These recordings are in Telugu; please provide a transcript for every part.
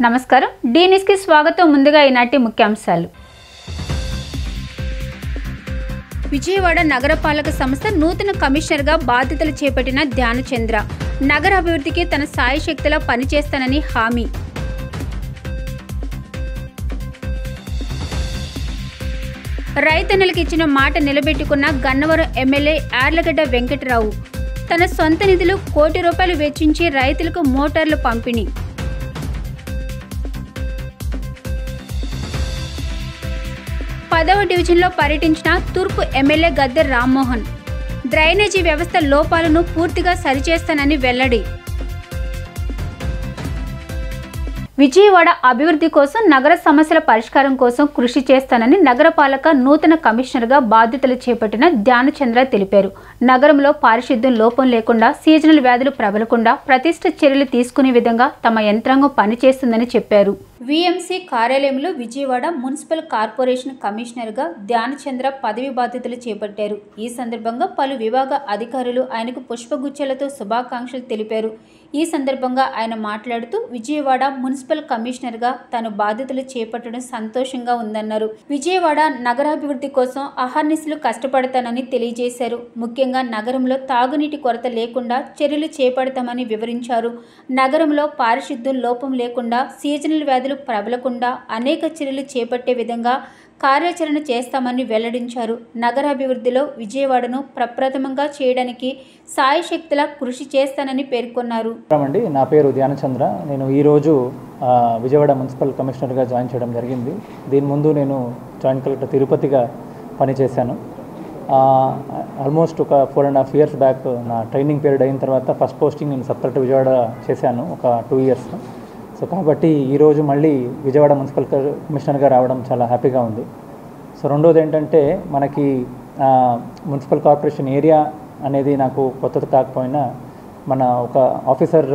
నమస్కారం డి న్యూస్ కి స్వాగతం ముందుగా ఈనాటి ముఖ్యాంశాలు విజయవాడ నగరపాలక సంస్థ నూతన కమిషనర్ గా బాధ్యతలు చేపట్టిన ధ్యానచంద్ర నగర అభివృద్ధికి తన సాయశక్తిలా పనిచేస్తానని హామీ రైతన్నలకు ఇచ్చిన మాట నిలబెట్టుకున్న గన్నవరం ఎమ్మెల్యే యార్లగడ్డ వెంకటరావు తన సొంత నిధులు ₹1 కోటి వెచ్చించి రైతులకు మోటార్లు పంపిణీ పదవ డివిజన్లో పర్యటించిన తూర్పు ఎమ్మెల్యే గద్దె రామ్మోహన్ డ్రైనేజీ వ్యవస్థ లోపాలను పూర్తిగా సరిచేస్తానని వెల్లడి విజయవాడ అభివృద్ధి కోసం నగర సమస్యల పరిష్కారం కోసం కృషి చేస్తానని నగరపాలక నూతన కమిషనర్గా బాధ్యతలు చేపట్టిన ధ్యానచంద్ర తెలిపారు. నగరంలో పారిశుద్ధ్యం లోపం లేకుండా సీజనల్ వ్యాధులు ప్రబలకుండా ప్రతిష్ట చర్యలు తీసుకునే విధంగా తమ యంత్రాంగం పనిచేస్తుందని చెప్పారు. విఎంసీ కార్యాలయంలో విజయవాడ మున్సిపల్ కార్పొరేషన్ కమిషనర్గా ధ్యానచంద్ర పదవి బాధ్యతలు చేపట్టారు. ఈ సందర్భంగా పలు విభాగ అధికారులు ఆయనకు పుష్పగుచ్చాలతో శుభాకాంక్షలు తెలిపారు. ఈ సందర్భంగా ఆయన మాట్లాడుతూ విజయవాడ మున్సిపల్ కమిషనర్గా తాను బాధ్యతలు చేపట్టడం సంతోషంగా ఉందన్నారు. విజయవాడ నగరాభివృద్ధి కోసం అహర్నిశలు కష్టపడతానని తెలియజేశారు. ముఖ్యంగా నగరంలో తాగునీటి కొరత లేకుండా చర్యలు చేపడతామని వివరించారు. నగరంలో పారిశుద్ధ్యం లోపం లేకుండా సీజనల్ వ్యాధులు ప్రబలకుండా అనేక చర్యలు చేపట్టే విధంగా కార్యాచరణ చేస్తామని వెల్లడించారు. నగరాభివృద్ధిలో విజయవాడను ప్రప్రథమంగా చేయడానికి సాయశక్తిలా కృషి చేస్తానని పేర్కొన్నారు. నా పేరు ధ్యానచంద్ర. నేను ఈరోజు విజయవాడ మున్సిపల్ కమిషనర్గా జాయిన్ చేయడం జరిగింది. దీని ముందు నేను జాయింట్ కలెక్టర్ తిరుపతిగా పనిచేశాను. ఆల్మోస్ట్ ఒక 4.5 years బ్యాక్ నా ట్రైనింగ్ పీరియడ్ అయిన తర్వాత ఫస్ట్ పోస్టింగ్ నేను సబ్ కలెక్టర్ విజయవాడ చేశాను ఒక 2 years. సో కాబట్టి ఈరోజు మళ్ళీ విజయవాడ మున్సిపల్ కమిషనర్గా రావడం చాలా హ్యాపీగా ఉంది. సో రెండోది ఏంటంటే మనకి మున్సిపల్ కార్పొరేషన్ ఏరియా అనేది నాకు కొత్తది కాకపోయినా మన ఒక ఆఫీసర్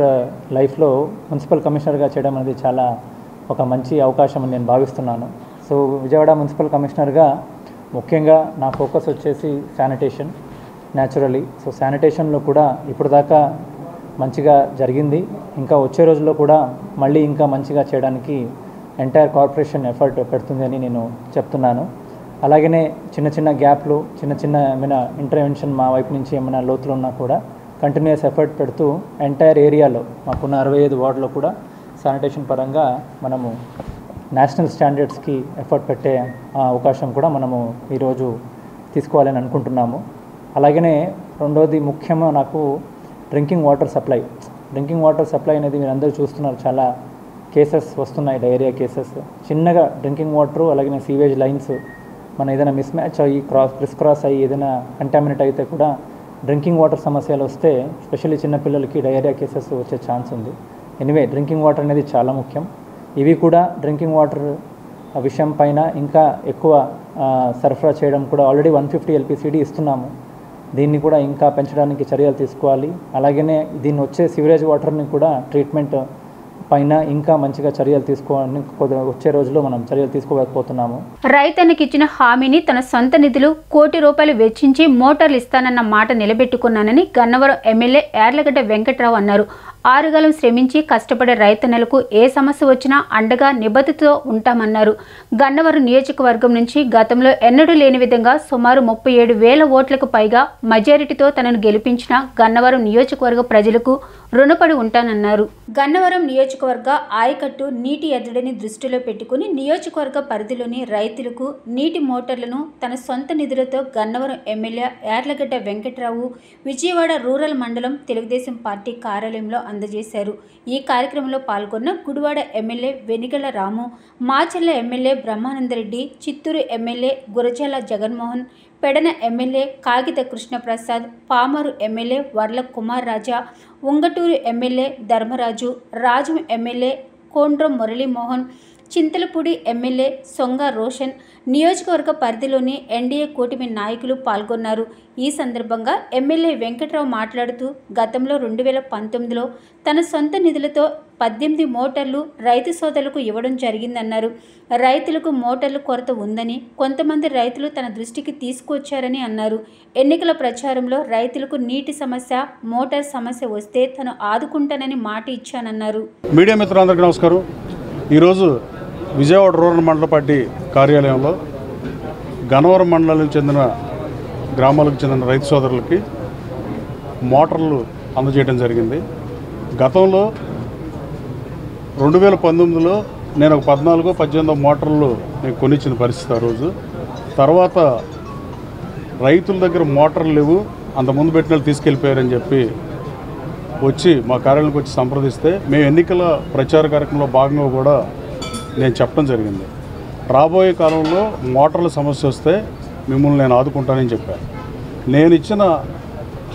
లైఫ్లో మున్సిపల్ కమిషనర్గా చేయడం అనేది చాలా ఒక మంచి అవకాశం అని నేను భావిస్తున్నాను. సో విజయవాడ మున్సిపల్ కమిషనర్గా ముఖ్యంగా నా ఫోకస్ వచ్చేసి శానిటేషన్ న్యాచురలీ. సో శానిటేషన్లో కూడా ఇప్పుడు దాకా మంచిగా జరిగింది. ఇంకా వచ్చే రోజుల్లో కూడా మళ్ళీ ఇంకా మంచిగా చేయడానికి ఎంటైర్ కార్పొరేషన్ ఎఫర్ట్ పెడుతుంది అని నేను చెప్తున్నాను. అలాగనే చిన్న చిన్న గ్యాప్లు చిన్న ఏమైనా ఇంటర్వెన్షన్ మా వైపు నుంచి ఏమైనా లోతులు ఉన్నా కూడా కంటిన్యూస్ ఎఫర్ట్ పెడుతూ ఎంటైర్ ఏరియాలో మాకున్న 65 వార్డులో కూడా శానిటేషన్ పరంగా మనము నేషనల్ స్టాండర్డ్స్కి ఎఫర్ట్ పెట్టే అవకాశం కూడా మనము ఈరోజు తీసుకోవాలని అనుకుంటున్నాము. అలాగనే రెండోది ముఖ్యంగా నాకు డ్రింకింగ్ వాటర్ సప్లై అనేది మీరు అందరూ చూస్తున్నారు. చాలా కేసెస్ వస్తున్నాయి, డయేరియా కేసెస్. చిన్నగా డ్రింకింగ్ వాటరు అలాగే సీవేజ్ లైన్స్ మన ఏదైనా మిస్ మ్యాచ్ అయ్యి క్రాస్ అయ్యి ఏదైనా కంటామినేట్ అయితే కూడా డ్రింకింగ్ వాటర్ సమస్యలు వస్తే స్పెషల్లీ చిన్నపిల్లలకి డయేరియా కేసెస్ వచ్చే ఛాన్స్ ఉంది. ఎనీవే డ్రింకింగ్ వాటర్ అనేది చాలా ముఖ్యం. ఇవి కూడా డ్రింకింగ్ వాటర్ విషయం పైన ఇంకా ఎక్కువ సరఫరా చేయడం కూడా ఆల్రెడీ 150 LPCD ఇస్తున్నాము. దీన్ని కూడా ఇంకా పెంచడానికి చర్యలు తీసుకోవాలి. అలాగనే దీన్ని వచ్చే సివరేజ్ వాటర్ని కూడా ట్రీట్మెంట్ పైన ఇంకా మంచిగా చర్యలు తీసుకోవాలని వచ్చే రోజుల్లో మనం చర్యలు తీసుకోలేకపోతున్నాము. రైతన్నకి ఇచ్చిన హామీని తన సొంత నిధులు ₹1 కోటి వెచ్చించి మోటార్లు ఇస్తానన్న మాట నిలబెట్టుకున్నానని గన్నవరం ఎమ్మెల్యే యార్లగడ్డ వెంకటరావు అన్నారు. ఆరుగాలం శ్రమించి కష్టపడే రైతన్నలకు ఏ సమస్య వచ్చినా అండగా నిబద్ధతతో ఉంటామన్నారు. గన్నవరం నియోజకవర్గం నుంచి గతంలో ఎన్నడూ లేని విధంగా సుమారు 37,000 ఓట్లకు పైగా మెజారిటీతో తనను గెలిపించిన గన్నవరం నియోజకవర్గ ప్రజలకు రుణపడి ఉంటానన్నారు. గన్నవరం నియోజకవర్గ ఆయకట్టు నీటి ఎద్దడిని దృష్టిలో పెట్టుకుని నియోజకవర్గ పరిధిలోని రైతులకు నీటి మోటార్లను తన సొంత నిధులతో గన్నవరం ఎమ్మెల్యే యార్లగడ్డ వెంకటరావు విజయవాడ రూరల్ మండలం తెలుగుదేశం పార్టీ కార్యాలయంలో అందజేశారు. ఈ కార్యక్రమంలో పాల్గొన్న Gudivada MLA Venigalla Ramu, Macherla MLA Brahmananda Reddy, Chittoor MLA Gurajala Jaganmohan, Pedana MLA Kagitha Krishnaprasad, Pamarru MLA Varla Kumar Raja, Ungaturu MLA Dharmaraju, Rajam MLA Kondru Muralimohan, Chintalapudi MLA Songa Roshan, నియోజకవర్గ పరిధిలోని ఎన్డీఏ కూటమి నాయకులు పాల్గొన్నారు. ఈ సందర్భంగా ఎమ్మెల్యే వెంకటరావు మాట్లాడుతూ గతంలో 2019లో తన సొంత నిధులతో 18 మోటార్లు రైతు సోదరులకు ఇవ్వడం జరిగిందన్నారు. రైతులకు మోటార్ల కొరత ఉందని కొంతమంది రైతులు తన దృష్టికి తీసుకొచ్చారని అన్నారు. ఎన్నికల ప్రచారంలో రైతులకు నీటి సమస్య, మోటార్ సమస్య వస్తే తను ఆదుకుంటానని మాట ఇచ్చానన్నారు. మీడియా మిత్రులందరికీ నమస్కారం. ఈరోజు విజయవాడ రూరల్ మండల పార్టీ కార్యాలయంలో గన్నవరం మండలానికి చెందిన గ్రామాలకు చెందిన రైతు సోదరులకి మోటార్లు అందజేయడం జరిగింది. గతంలో 2019లో నేను ఒక 14-18 మోటార్లు నేను కొనిచ్చిన పరిస్థితి ఆ రోజు. తర్వాత రైతుల దగ్గర మోటార్లు లేవు, అంతకుముందు పెట్టిన వాళ్ళు తీసుకెళ్ళిపోయారని చెప్పి వచ్చి మా కార్యాలయానికి వచ్చి సంప్రదిస్తే మేము ఎన్నికల ప్రచార కార్యక్రమంలో భాగంగా కూడా నేను చెప్పడం జరిగింది. రాబోయే కాలంలో మోటార్ల సమస్య వస్తే మిమ్మల్ని నేను ఆదుకుంటానని చెప్పాను. నేను ఇచ్చిన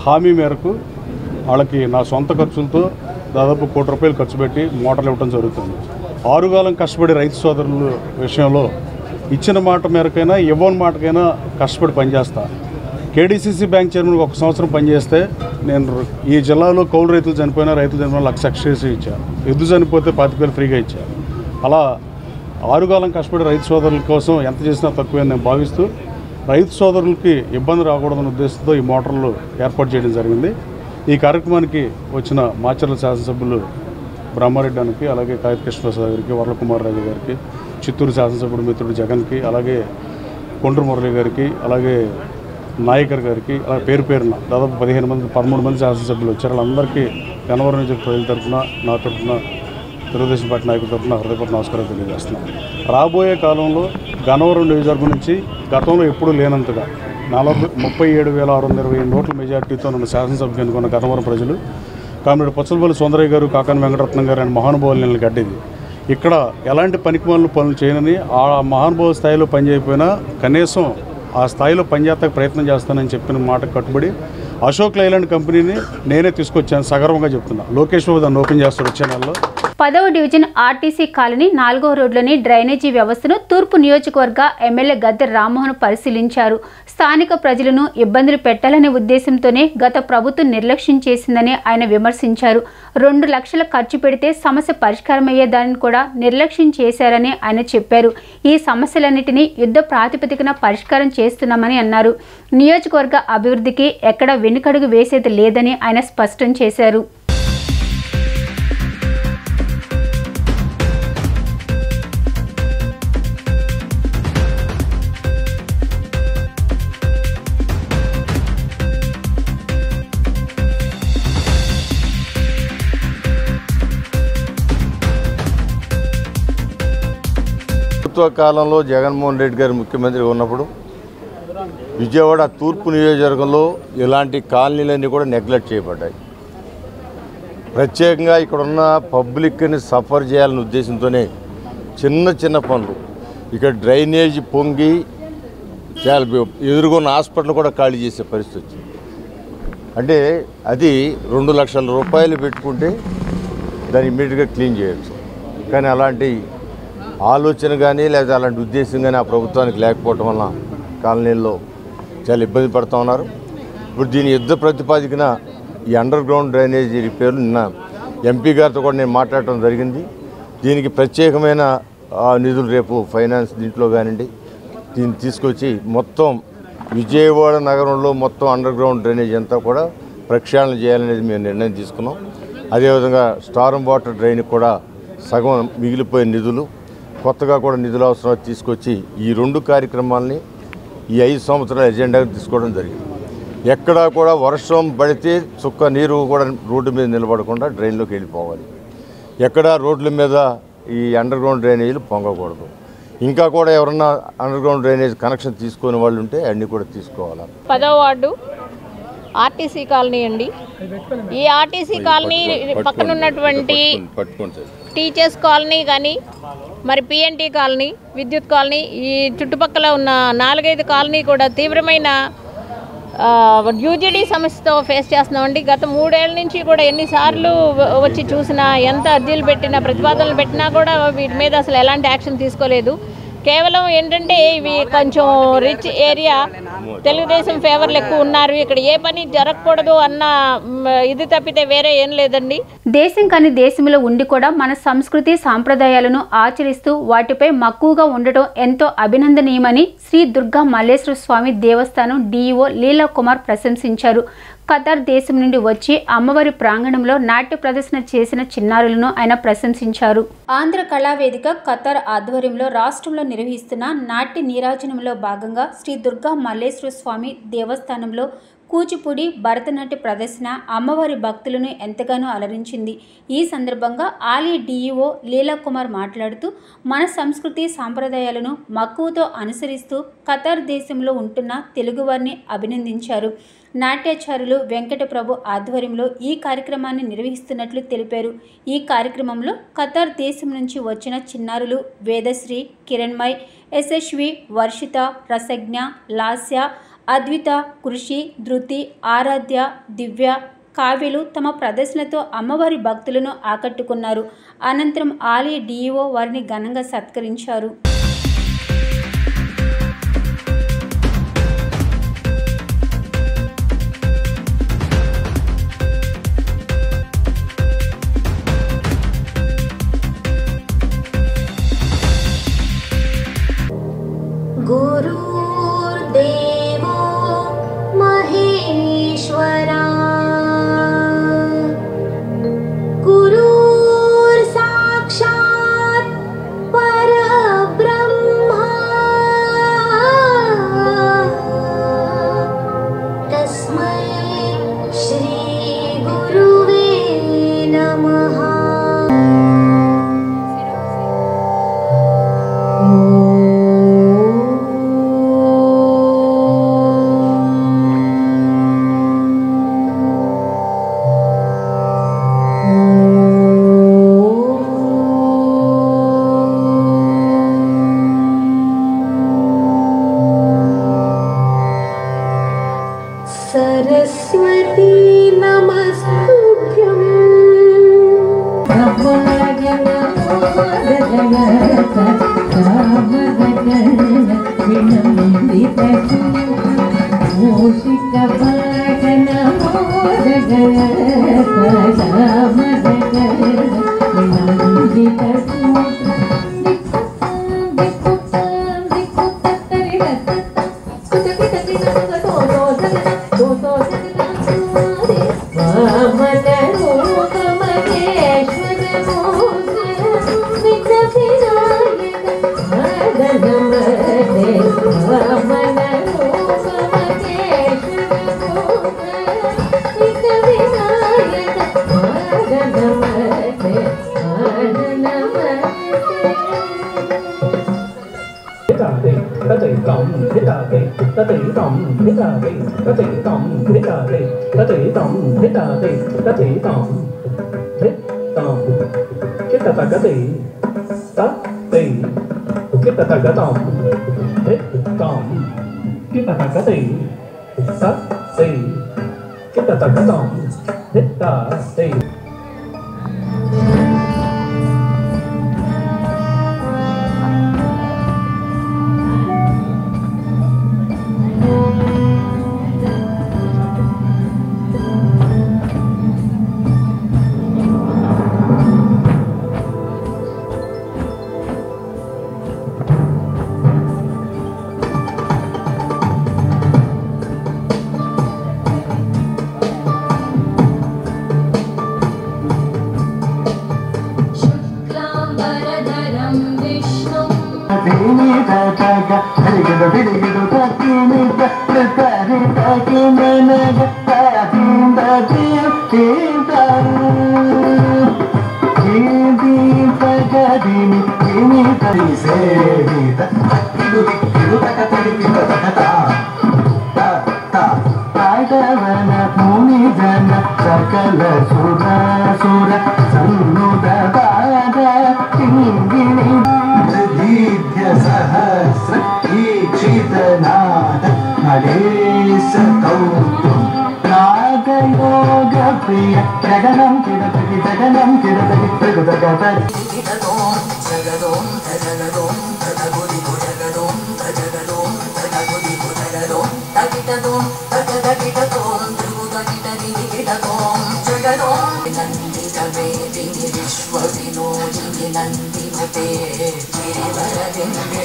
హామీ మేరకు వాళ్ళకి నా సొంత ఖర్చులతో దాదాపు ₹1 కోటి ఖర్చు పెట్టి మోటార్లు ఇవ్వడం జరుగుతుంది. ఆరుగాలం కష్టపడి రైతు సోదరుల విషయంలో ఇచ్చిన మాట మేరకైనా ఇవ్వని మాటకైనా కష్టపడి పనిచేస్తా. కేడీసీసీ బ్యాంక్ చైర్మన్కి 1 సంవత్సరం పనిచేస్తే నేను ఈ జిల్లాలో కౌలు రైతులు చనిపోయినా ₹1,00,000 ఎక్స్ట్రా ఇచ్చాను. ఎద్దు చనిపోతే 25,000 ఫ్రీగా ఇచ్చాను. అలా ఆరుగాలం కష్టపడి రైతు సోదరుల కోసం ఎంత చేసినా తక్కువని నేను భావిస్తూ రైతు సోదరులకి ఇబ్బంది రాకూడదన్న ఉద్దేశంతో ఈ మోటార్లు ఏర్పాటు చేయడం జరిగింది. ఈ కార్యక్రమానికి వచ్చిన మాచర్ల శాసనసభ్యులు బ్రహ్మారెడ్డి గారికి, అలాగే కాయత కృష్ణప్రసాద్ గారికి, వరలకుమార్ రాజు గారికి, చిత్తూరు శాసనసభ్యుడు మిత్రుడు జగన్కి, అలాగే కొండ్రు మురళి గారికి, అలాగే నాయకర్ గారికి, అలా పేరున దాదాపు 13 మంది శాసనసభ్యులు వచ్చారు. వాళ్ళందరికీ గన్నవరం నియోజక ప్రజల తరఫున, నా తరఫున, తెలుగుదేశం పార్టీ నాయకుల తరఫున హృదయపూర్వక నమస్కారం తెలియజేస్తున్నాను. రాబోయే కాలంలో గన్నవరం నియోజకవర్గం నుంచి గతంలో ఎప్పుడూ లేనంతగా 37,628 ఓట్ల మెజార్టీతో నన్ను శాసనసభకు ఎన్నుకున్న గన్నవరం ప్రజలు, కామ్రేడ్ పుచ్చలపల్లి సుందరయ్య గారు, కాకాని వెంకటరత్నం గారు అండ్ మహానుభావులు నేను గడ్డేది. ఇక్కడ ఎలాంటి పనులు చేయనని, ఆ మహానుభావ స్థాయిలో పనిచేయకపోయినా కనీసం ఆ స్థాయిలో పనిచేస్తాక ప్రయత్నం చేస్తానని చెప్పిన మాటకు కట్టుబడి అశోక్ లైలాండ్ కంపెనీని నేనే తీసుకొచ్చాను. సగర్వంగా చెప్తున్నా. లోకేష్ బాబు దాన్ని ఓపెన్ చేస్తాడు వచ్చే నెలలో. 10వ డివిజన్ ఆర్టీసీ కాలనీ 4వ రోడ్లోని డ్రైనేజీ వ్యవస్థను తూర్పు నియోజకవర్గ ఎమ్మెల్యే గద్దె రామ్మోహన్ పరిశీలించారు. స్థానిక ప్రజలను ఇబ్బందులు పెట్టాలనే ఉద్దేశంతోనే గత ప్రభుత్వం నిర్లక్ష్యం చేసిందని ఆయన విమర్శించారు. 2 లక్షల ఖర్చు పెడితే సమస్య పరిష్కారమయ్యేదాన్ని కూడా నిర్లక్ష్యం చేశారని ఆయన చెప్పారు. ఈ సమస్యలన్నిటినీ యుద్ధ ప్రాతిపదికన పరిష్కారం చేస్తున్నామని అన్నారు. నియోజకవర్గ అభివృద్ధికి ఎక్కడ వెనుకడుగు వేసేది లేదని ఆయన స్పష్టం చేశారు. ప్రభుత్వ కాలంలో జగన్మోహన్ రెడ్డి గారు ముఖ్యమంత్రి ఉన్నప్పుడు విజయవాడ తూర్పు నియోజకవర్గంలో ఇలాంటి కాలనీలన్నీ కూడా నెగ్లెక్ట్ చేయబడ్డాయి. ప్రత్యేకంగా ఇక్కడున్న పబ్లిక్ని సఫర్ చేయాలనే ఉద్దేశంతోనే చిన్న పనులు, ఇక్కడ డ్రైనేజ్ పొంగి చాలా ఎదురుగొన్న హాస్పిటల్ కూడా ఖాళీ చేసే పరిస్థితి వచ్చింది. అంటే అది ₹2 లక్షల పెట్టుకుంటే దాన్ని ఇమ్మీడియట్గా క్లీన్ చేయొచ్చు. కానీ అలాంటి ఆలోచన కానీ లేదా అలాంటి ఉద్దేశం కానీ ఆ ప్రభుత్వానికి లేకపోవటం వల్ల కాలనీల్లో చాలా ఇబ్బంది పడుతూ ఉన్నారు. ఇప్పుడు దీని యుద్ధ ప్రతిపాదికన ఈ అండర్ గ్రౌండ్ డ్రైనేజీ రిపేర్లు నిన్న ఎంపీ గారితో కూడా నేను మాట్లాడటం జరిగింది. దీనికి ప్రత్యేకమైన నిధులు రేపు ఫైనాన్స్ దీంట్లో కానివ్వండి దీన్ని తీసుకొచ్చి మొత్తం విజయవాడ నగరంలో మొత్తం అండర్ గ్రౌండ్ డ్రైనేజ్ అంతా కూడా ప్రక్షాళన చేయాలనేది మేము నిర్ణయం తీసుకున్నాం. అదేవిధంగా స్టార్మ్ వాటర్ డ్రైన్కి కూడా సగం మిగిలిపోయిన నిధులు, కొత్తగా కూడా నిధులు అవసరం తీసుకొచ్చి ఈ 2 కార్యక్రమాలని ఈ 5 సంవత్సరాల ఎజెండాగా తీసుకోవడం జరిగింది. ఎక్కడా కూడా వర్షం పడితే చుక్క నీరు కూడా రోడ్డు మీద నిలబడకుండా డ్రైన్లోకి వెళ్ళిపోవాలి. ఎక్కడా రోడ్ల మీద ఈ అండర్ గ్రౌండ్ డ్రైనేజీలు పొంగకూడదు. ఇంకా కూడా ఎవరన్నా అండర్ గ్రౌండ్ డ్రైనేజ్ కనెక్షన్ తీసుకునే వాళ్ళు ఉంటే అన్నీ కూడా తీసుకోవాలి. 10వ వార్డు ఆర్టీసీ కాలనీ అండి. ఈ ఆర్టీసీ కాలనీ పక్కన ఉన్నటువంటి టీచర్స్ కాలనీ కానీ మరి పిఎన్టీ కాలనీ, విద్యుత్ కాలనీ, ఈ చుట్టుపక్కల ఉన్న 4-5 కాలనీ కూడా తీవ్రమైన యూజీడీ సమస్యతో ఫేస్ చేస్తున్నామండి. గత 3 ఏళ్ల నుంచి కూడా ఎన్నిసార్లు వచ్చి చూసినా, ఎంత అర్జీలు పెట్టినా, ప్రతిపాదనలు పెట్టినా కూడా వీటి మీద అసలు ఎలాంటి యాక్షన్ తీసుకోలేదు. కేవలం ఏంటంటే ఇవి కొంచెం రిచ్ ఏరియా, తెలుగుదేశం ఫేవర్లు ఎక్కువ ఉన్నారు, ఇక్కడ ఏ పని జరగకూడదు అన్న ఇది తప్పితే వేరే ఏం లేదండి. దేశం కాని దేశంలో ఉండి కూడా మన సంస్కృతి సాంప్రదాయాలను ఆచరిస్తూ వాటిపై మక్కువగా ఉండటం ఎంతో అభినందనీయమని శ్రీ దుర్గా మల్లేశ్వర స్వామి దేవస్థానం డీఈఓ లీలా కుమార్ ప్రశంసించారు. ఖతార్ దేశం నుండి వచ్చి అమ్మవారి ప్రాంగణంలో నాట్య ప్రదర్శన చేసిన చిన్నారులను ఆయన ప్రశంసించారు. ఆంధ్ర కళావేదిక ఖతార్ ఆధ్వర్యంలో రాష్ట్రంలో నిర్వహిస్తున్న నాట్య నీరాజనంలో భాగంగా శ్రీ దుర్గా మల్లేశ్వర స్వామి దేవస్థానంలో కూచిపూడి భరతనాట్య ప్రదర్శన అమ్మవారి భక్తులను ఎంతగానో అలరించింది. ఈ సందర్భంగా ఆలయ డిఈఓ లీలాకుమార్ మాట్లాడుతూ మన సంస్కృతి సాంప్రదాయాలను మక్కువతో అనుసరిస్తూ ఖతార్ దేశంలో ఉంటున్న తెలుగువారిని అభినందించారు. నాట్యాచార్యులు వెంకటప్రభు ఆధ్వర్యంలో ఈ కార్యక్రమాన్ని నిర్వహిస్తున్నట్లు తెలిపారు. ఈ కార్యక్రమంలో ఖతార్ దేశం నుంచి వచ్చిన చిన్నారులు వేదశ్రీ, కిరణ్మయ్, యశస్వి, వర్షిత, రసజ్ఞ, లాస్య, అద్విత, కృషి, ధృతి, ఆరాధ్య, దివ్య, కావ్యలు తమ ప్రదర్శనతో అమ్మవారి భక్తులను ఆకట్టుకున్నారు. అనంతరం ఆలయ డిఈఓ వారిని ఘనంగా సత్కరించారు. सरस्वती नमस्तुभ्यं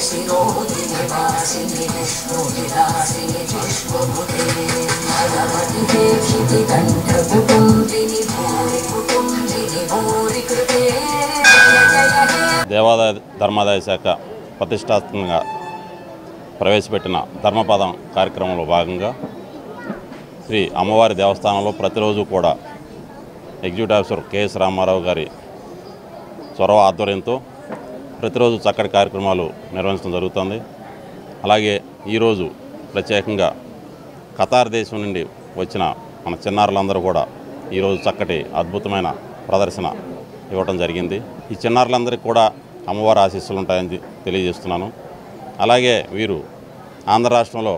शिरोधिनि वासिनि विष्णुविलासिनि विश्वभूते దేవాదాయ ధర్మాదాయ శాఖ ప్రతిష్టాత్మకంగా ప్రవేశపెట్టిన ధర్మపదం కార్యక్రమంలో భాగంగా శ్రీ అమ్మవారి దేవస్థానంలో ప్రతిరోజు కూడా ఎగ్జిక్యూటివ్ ఆఫీసర్ కెఎస్ రామారావు గారి చొరవ ఆధ్వర్యంతో ప్రతిరోజు చక్కటి కార్యక్రమాలు నిర్వహించడం జరుగుతుంది. అలాగే ఈరోజు ప్రత్యేకంగా ఖతార్ దేశం నుండి వచ్చిన మన చిన్నారులందరూ కూడా ఈరోజు చక్కటి అద్భుతమైన ప్రదర్శన ఇవ్వడం జరిగింది. ఈ చిన్నారులందరికీ కూడా అమ్మవారి ఆశీస్సులు ఉంటాయని తెలియజేస్తున్నాను. అలాగే వీరు ఆంధ్ర రాష్ట్రంలో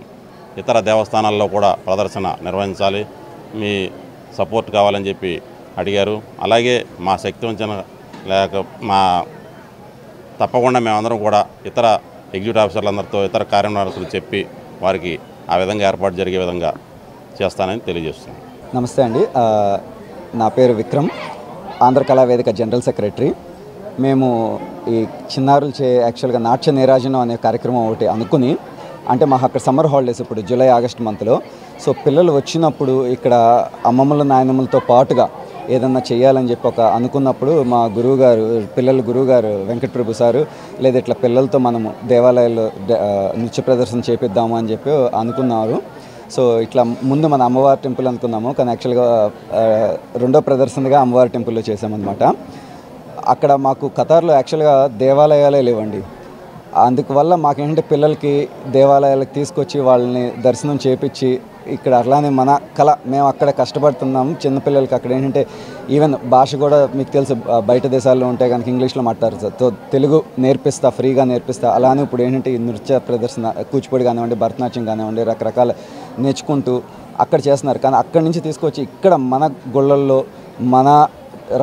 ఇతర దేవస్థానాల్లో కూడా ప్రదర్శన నిర్వహించాలి, మీ సపోర్ట్ కావాలని చెప్పి అడిగారు. అలాగే మా శక్తి వంచన లేక తప్పకుండా మేమందరం కూడా ఇతర ఎగ్జిక్యూటివ్ ఆఫీసర్లందరితో ఇతర కార్యనిర్వాహకులు చెప్పి వారికి ఆ విధంగా ఏర్పాటు జరిగే విధంగా చేస్తానని తెలియజేస్తున్నాను. నమస్తే అండి, నా పేరు విక్రమ్, ఆంధ్ర కళావేదిక జనరల్ సెక్రటరీ. మేము ఈ చిన్నారులు యాక్చువల్గా నాట్య నీరాజనం అనే కార్యక్రమం ఒకటి అనుకుని, అంటే మాకు అక్కడ సమ్మర్ హాలిడేస్ ఇప్పుడు జూలై ఆగస్టు మంత్లో, సో పిల్లలు వచ్చినప్పుడు ఇక్కడ అమ్మమ్మల నాయనమ్మలతో పాటుగా ఏదన్నా చేయాలని చెప్పి అనుకున్నప్పుడు మా గురువుగారు, పిల్లల గురువుగారు వెంకటప్రభు సారు, లేదా ఇట్లా పిల్లలతో మనము దేవాలయాల్లో నృత్య ప్రదర్శన చేపిద్దాము అని చెప్పి అనుకున్నారు. సో ఇట్లా ముందు మన అమ్మవారి టెంపుల్ అనుకున్నాము, కానీ యాక్చువల్గా రెండో ప్రదర్శనగా అమ్మవారి టెంపుల్లో చేసామన్నమాట. అక్కడ మాకు ఖతార్లో యాక్చువల్గా దేవాలయాలే లేవండి. అందువల్ల మాకేంటంటే పిల్లలకి దేవాలయాలకు తీసుకొచ్చి వాళ్ళని దర్శనం చేపించి ఇక్కడ అట్లానే మన కళ మేము అక్కడ కష్టపడుతున్నాము. చిన్నపిల్లలకి అక్కడ ఏంటంటే ఈవెన్ భాష కూడా మీకు తెలుసు, బయట దేశాల్లో ఉంటే కనుక ఇంగ్లీష్లో మాట్లాడతారు, తెలుగు నేర్పిస్తా, ఫ్రీగా నేర్పిస్తా. అలానే ఇప్పుడు ఏంటంటే ఈ నృత్య ప్రదర్శన, కూచిపూడి కానివ్వండి, భరతనాట్యం కానివ్వండి, రకరకాల నేర్చుకుంటూ అక్కడ చేస్తున్నారు. కానీ అక్కడి నుంచి తీసుకొచ్చి ఇక్కడ మన గుళ్ళల్లో మన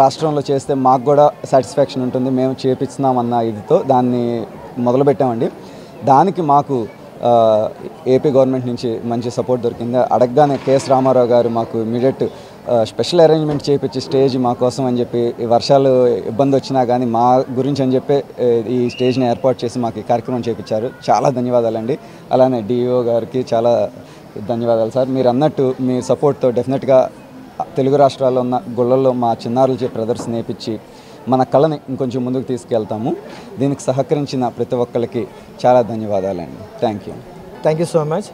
రాష్ట్రంలో చేస్తే మాకు కూడా సాటిస్ఫాక్షన్ ఉంటుంది, మేము చేపిస్తున్నామన్న ఇదితో దాన్ని మొదలుపెట్టామండి. దానికి మాకు ఏపీ గవర్నమెంట్ నుంచి మంచి సపోర్ట్ దొరికింది. అడగగానే కెఎస్ రామారావు గారు మాకు ఇమీడియట్ స్పెషల్ అరేంజ్మెంట్ చేయించి స్టేజ్ మా కోసం అని చెప్పి, వర్షాలు ఇబ్బంది వచ్చినా కానీ మా గురించి అని చెప్పి ఈ స్టేజ్ని ఏర్పాటు చేసి మాకు ఈ కార్యక్రమం చేయించారు. చాలా ధన్యవాదాలండి. అలానే డిఓ గారికి చాలా ధన్యవాదాలు సార్. మీరు అన్నట్టు మీ సపోర్ట్తో డెఫినెట్గా తెలుగు రాష్ట్రాల్లో ఉన్న గుళ్ళల్లో మా చిన్నారులచే ప్రదర్శన నేర్పించి మన కళని ఇంకొంచెం ముందుకు తీసుకెళ్తాము. దీనికి సహకరించిన ప్రతి ఒక్కరికి చాలా ధన్యవాదాలండి. Thank you. Thank you so much.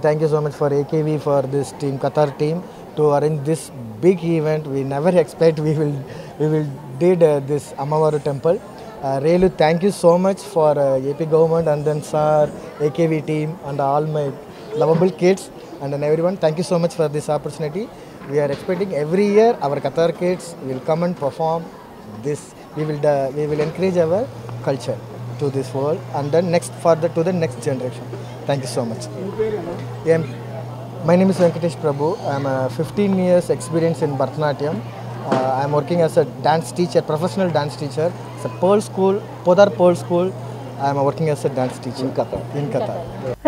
Thank you so much for AKV, for this team, Qatar team, to arrange this big event. We never expect we will did this Ammavaru temple. Really thank you so much for AP government and then sir, AKV team and all my lovable kids and then everyone. Thank you so much for this opportunity. We are expecting every year our Qatar kids will come and perform this. We will encourage our culture to this world and then next further to the next generation. Thank you so much. My name is Venkatesh Prabhu. I am 15 years experience in Bharatanatyam. I am working as a dance teacher, professional dance teacher. It's a Pearl School, Podar Pearl School. I am working as a dance teacher in Qatar.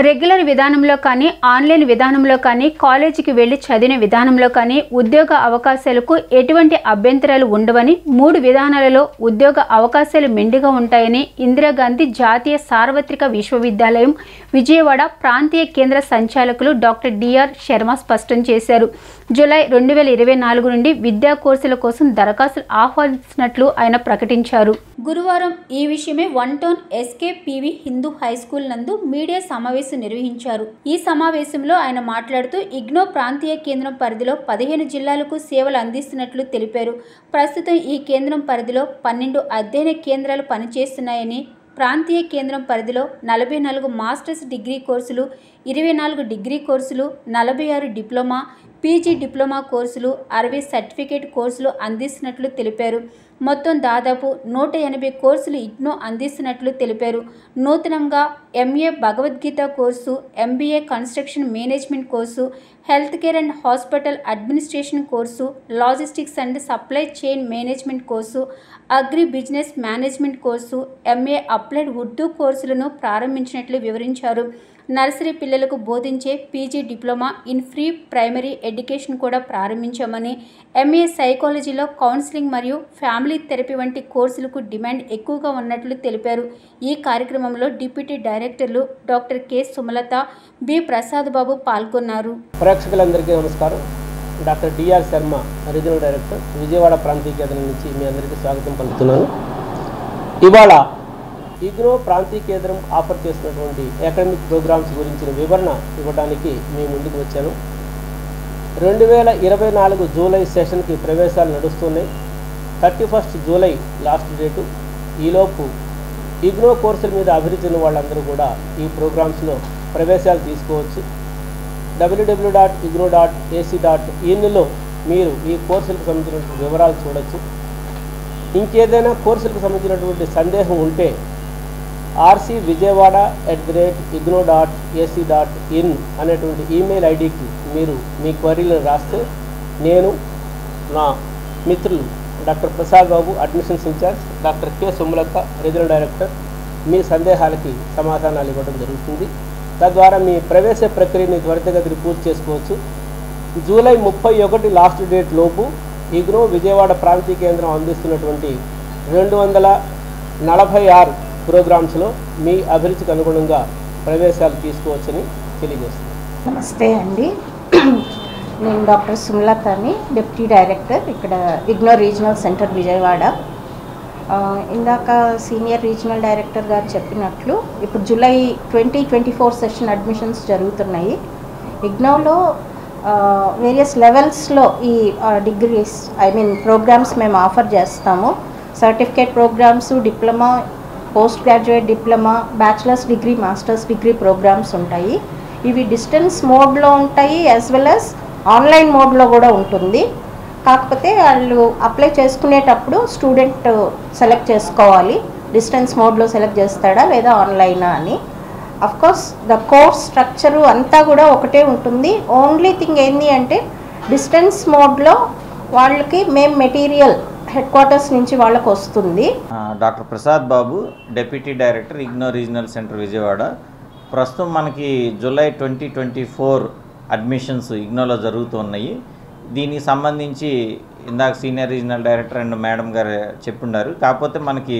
Regular విధానంలో కానీ ఆన్లైన్ విధానంలో కానీ కాలేజీకి వెళ్లి చదివిన విధానంలో కానీ ఉద్యోగ అవకాశాలకు ఎటువంటి అభ్యంతరాలు ఉండవని, 3 విధానాలలో ఉద్యోగ అవకాశాలు మెండుగా ఉంటాయని ఇందిరాగాంధీ జాతీయ సార్వత్రిక విశ్వవిద్యాలయం విజయవాడ ప్రాంతీయ కేంద్ర సంచాలకులు డాక్టర్ డిఆర్ శర్మ స్పష్టం చేశారు. జూలై 2024 నుండి విద్యా కోర్సుల కోసం దరఖాస్తులు ఆహ్వానిస్తున్నట్లు ఆయన ప్రకటించారు. గురువారం ఈ విషయమే one town SKPV Hindu high school నందు మీడియా సమావేశం నిర్వహించారు. ఈ సమావేశంలో ఆయన మాట్లాడుతూ ఇగ్నో ప్రాంతీయ కేంద్రం పరిధిలో 15 జిల్లాలకు సేవలు అందిస్తున్నట్లు తెలిపారు. ప్రస్తుతం ఈ కేంద్రం పరిధిలో 12 అధ్యయన కేంద్రాలు పనిచేస్తున్నాయని, ప్రాంతీయ కేంద్రం పరిధిలో 44 మాస్టర్స్ డిగ్రీ కోర్సులు, 24 డిగ్రీ కోర్సులు, 46 డిప్లొమా, పీజీ డిప్లొమా కోర్సులు, 60 సర్టిఫికేట్ కోర్సులు అందిస్తున్నట్లు తెలిపారు. మొత్తం దాదాపు 180 కోర్సులు ఇగ్నో అందిస్తున్నట్లు తెలిపారు. నూతనంగా MA Bhagavad Gita course, MBA construction management course, health care and hospital administration course, logistics and supply chain management course, agri business management course, MA applied Urdu కోర్సులను ప్రారంభించినట్లు వివరించారు. నర్సరీ పిల్లలకు బోధించే PG diploma in free primary education కూడా ప్రారంభించామని, ఎంఏ సైకాలజీలో కౌన్సిలింగ్ మరియు ఫ్యామిలీ థెరపీ వంటి కోర్సులకు డిమాండ్ ఎక్కువగా ఉన్నట్లు తెలిపారు. ఈ కార్యక్రమంలో డిప్యూటీ డైరెక్టర్లు doctor K Sumalatha, B Prasad Babu పాల్గొన్నారు. ప్రేక్షకులందరికీ నమస్కారం. Doctor D R Sharma, regional director, Vijayawada ప్రాంతీయ కేంద్రం నుంచి మీ అందరికీ స్వాగతం పలుకుతున్నాను. ఇవాళ ఇగ్నో ప్రాంతీయ కేంద్రం ఆఫర్ చేసినటువంటి అకాడమిక్ ప్రోగ్రామ్స్ గురించిన వివరణ ఇవ్వడానికి మీ ముందుకు వచ్చాను. 2024 జూలై సెషన్కి ప్రవేశాలు నడుస్తున్నాయి. 31 జూలై లాస్ట్ డేటు. ఈలోపు ఇగ్నో కోర్సుల మీద అభిరుచి ఉన్న వాళ్ళందరూ కూడా ఈ ప్రోగ్రామ్స్లో ప్రవేశాలు తీసుకోవచ్చు. www.igno.ac.in మీరు ఈ కోర్సులకు సంబంధించిన వివరాలు చూడవచ్చు. ఇంకేదైనా కోర్సులకు సంబంధించినటువంటి సందేహం ఉంటే rcvijayawada@igno.ac.in అనేటువంటి ఈమెయిల్ ఐడికి మీరు మీ క్వరీలను రాస్తే నేను, నా మిత్రులు doctor Prasad Babu, admissions in charge, doctor K Sumalatha, regional director, మీ సందేహాలకి సమాధానాలు ఇవ్వడం జరుగుతుంది. తద్వారా మీ ప్రవేశ ప్రక్రియని త్వరితగతిని పూర్తి చేసుకోవచ్చు. జూలై 31 లాస్ట్ డేట్ లోపు ఇగ్నో విజయవాడ ప్రాంతీయ కేంద్రం అందిస్తున్నటువంటి 246 ప్రోగ్రామ్స్లో మీ అభిరుచికి అనుగుణంగా ప్రవేశాలు తీసుకోవచ్చని తెలియజేస్తున్నాను. నమస్తే అండి, నేను డాక్టర్ సుమలతని, డిప్యూటీ డైరెక్టర్, ఇక్కడ ఇగ్నో రీజనల్ సెంటర్ విజయవాడ. ఇందాక సీనియర్ రీజనల్ డైరెక్టర్ గారు చెప్పినట్లు ఇప్పుడు జూలై 2024 సెషన్ అడ్మిషన్స్ జరుగుతున్నాయి. ఇగ్నోలో వేరియస్ లెవెల్స్లో ఈ డిగ్రీస్ ప్రోగ్రామ్స్ మేము ఆఫర్ చేస్తాము. Certificate programs, diploma, post graduate diploma, bachelor's degree, master's degree programs ఉంటాయి. ఇవి డిస్టెన్స్ మోడ్లో ఉంటాయి, యాజ్ వెల్ యాజ్ ఆన్లైన్ మోడ్లో కూడా ఉంటుంది. కాకపోతే వాళ్ళు అప్లై చేసుకునేటప్పుడు స్టూడెంట్ సెలెక్ట్ చేసుకోవాలి, డిస్టెన్స్ మోడ్లో సెలెక్ట్ చేస్తాడా లేదా ఆన్లైనా అని. అఫ్కోర్స్ ద కోర్స్ స్ట్రక్చరు అంతా కూడా ఒకటే ఉంటుంది. ఓన్లీ థింగ్ ఏంటి అంటే డిస్టెన్స్ మోడ్లో వాళ్ళకి మేము మెటీరియల్ హెడ్ క్వార్టర్స్ నుంచి వాళ్ళకు వస్తుంది. Doctor Prasad Babu, deputy director, IGNOU regional centre Vijayawada. ప్రస్తుతం మనకి జూలై 2024 అడ్మిషన్స్ ఇగ్నోలో జరుగుతున్నాయి. దీనికి సంబంధించి ఇందాక senior regional director and madam గారు చెప్పున్నారు. కాకపోతే మనకి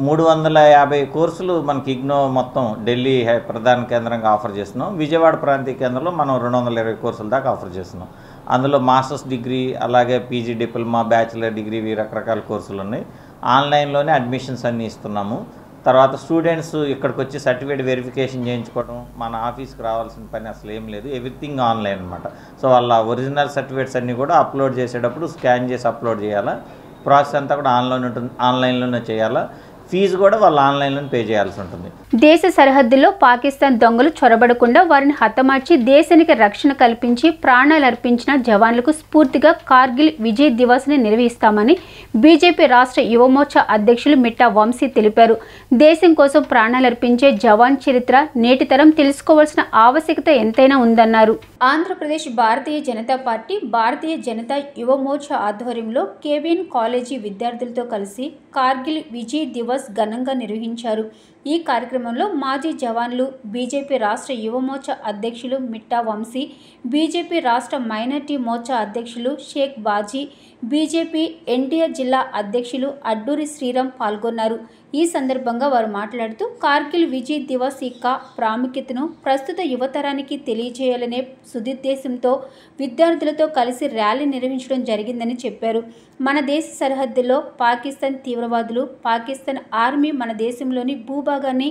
350 కోర్సులు మనకి ఇగ్నో మొత్తం ఢిల్లీ ప్రధాన కేంద్రంగా ఆఫర్ చేస్తున్నాం. విజయవాడ ప్రాంతీయ కేంద్రంలో మనం 220 కోర్సుల దాకా ఆఫర్ చేస్తున్నాం. అందులో మాస్టర్స్ డిగ్రీ, అలాగే పీజీ డిప్లొమా, బ్యాచిలర్ డిగ్రీ, రకరకాల కోర్సులు ఉన్నాయి. ఆన్లైన్లోనే అడ్మిషన్స్ అన్నీ ఇస్తున్నాము. తర్వాత స్టూడెంట్స్ ఇక్కడికి వచ్చి సర్టిఫికేట్ వెరిఫికేషన్ చేయించుకోవడం, మన ఆఫీస్కి రావాల్సిన పని అసలు ఏం లేదు, ఎవ్రీథింగ్ ఆన్లైన్ అనమాట. సో వాళ్ళ ఒరిజినల్ సర్టిఫికేట్స్ అన్నీ కూడా అప్లోడ్ చేసేటప్పుడు స్కాన్ చేసి అప్లోడ్ చేయాలా. ప్రాసెస్ అంతా కూడా ఆన్లైన్లోనే చేయాలా. ఫీజు కూడా వాళ్ళు ఆన్లైన్లో పే చేయాల్సి ఉంటుంది. దేశ సరిహద్దుల్లో పాకిస్తాన్ దొంగలు చొరబడకుండా వారిని హతమార్చి దేశానికి రక్షణ కల్పించి ప్రాణాలు అర్పించిన జవాన్లకు స్ఫూర్తిగా కార్గిల్ విజయ్ దివస్ని నిర్వహిస్తామని బీజేపీ రాష్ట్ర యువమోర్చా అధ్యక్షులు మిట్టా వంశీ తెలిపారు. దేశం కోసం ప్రాణాలు అర్పించే జవాన్ చరిత్ర నేటి తరం తెలుసుకోవాల్సిన ఆవశ్యకత ఎంతైనా ఉందన్నారు. ఆంధ్రప్రదేశ్ భారతీయ జనతా పార్టీ, భారతీయ జనతా యువమోర్చా ఆధ్వర్యంలో కేబిఎన్ కాలేజీ విద్యార్థులతో కలిసి కార్గిల్ విజయ్ దివస్ ఘనంగా నిర్వహించారు. ఈ కార్యక్రమంలో మాజీ జవాన్లు, బీజేపీ రాష్ట్ర యువమోర్చా అధ్యక్షులు మిట్టా వంశీ, బీజేపీ రాష్ట్ర మైనార్టీ మోర్చా అధ్యక్షులు షేక్ బాజీ, బీజేపీ ఎన్టీఆర్ జిల్లా అధ్యక్షులు అడ్డూరి శ్రీరామ్ పాల్గొన్నారు. ఈ సందర్భంగా వారు మాట్లాడుతూ కార్గిల్ విజయ్ దివస్ యొక్క ప్రాముఖ్యతను ప్రస్తుత యువతరానికి తెలియజేయాలనే సుదుద్దేశంతో విద్యార్థులతో కలిసి ర్యాలీ నిర్వహించడం జరిగిందని చెప్పారు. మన దేశ సరిహద్దుల్లో పాకిస్తాన్ తీవ్రవాదులు, పాకిస్తాన్ ఆర్మీ మన దేశంలోని భూభాగాన్ని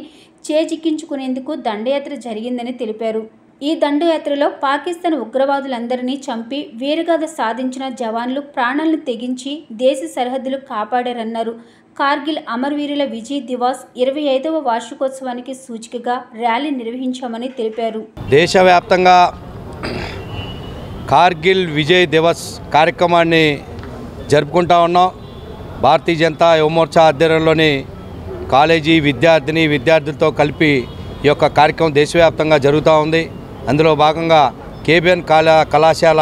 చేజిక్కించుకునేందుకు దండయాత్ర జరిగిందని తెలిపారు. ఈ దండయాత్రలో పాకిస్తాన్ ఉగ్రవాదులందరినీ చంపి వీరగాథ సాధించిన జవాన్లు ప్రాణాలను తెగించి దేశ సరిహద్దులు కాపాడారన్నారు. కార్గిల్ అమరవీరుల విజయ్ దివస్ 25వ వార్షికోత్సవానికి సూచికగా ర్యాలీ నిర్వహించామని తెలిపారు. దేశవ్యాప్తంగా కార్గిల్ విజయ్ దివస్ కార్యక్రమాన్ని జరుపుకుంటా ఉన్నాం. భారతీయ జనతా యువమోర్చా ఆధ్వర్యంలోని కాలేజీ విద్యార్థులతో కలిపి ఈ యొక్క కార్యక్రమం దేశవ్యాప్తంగా జరుగుతూ ఉంది. అందులో భాగంగా కేబిఎన్ కళాశాల,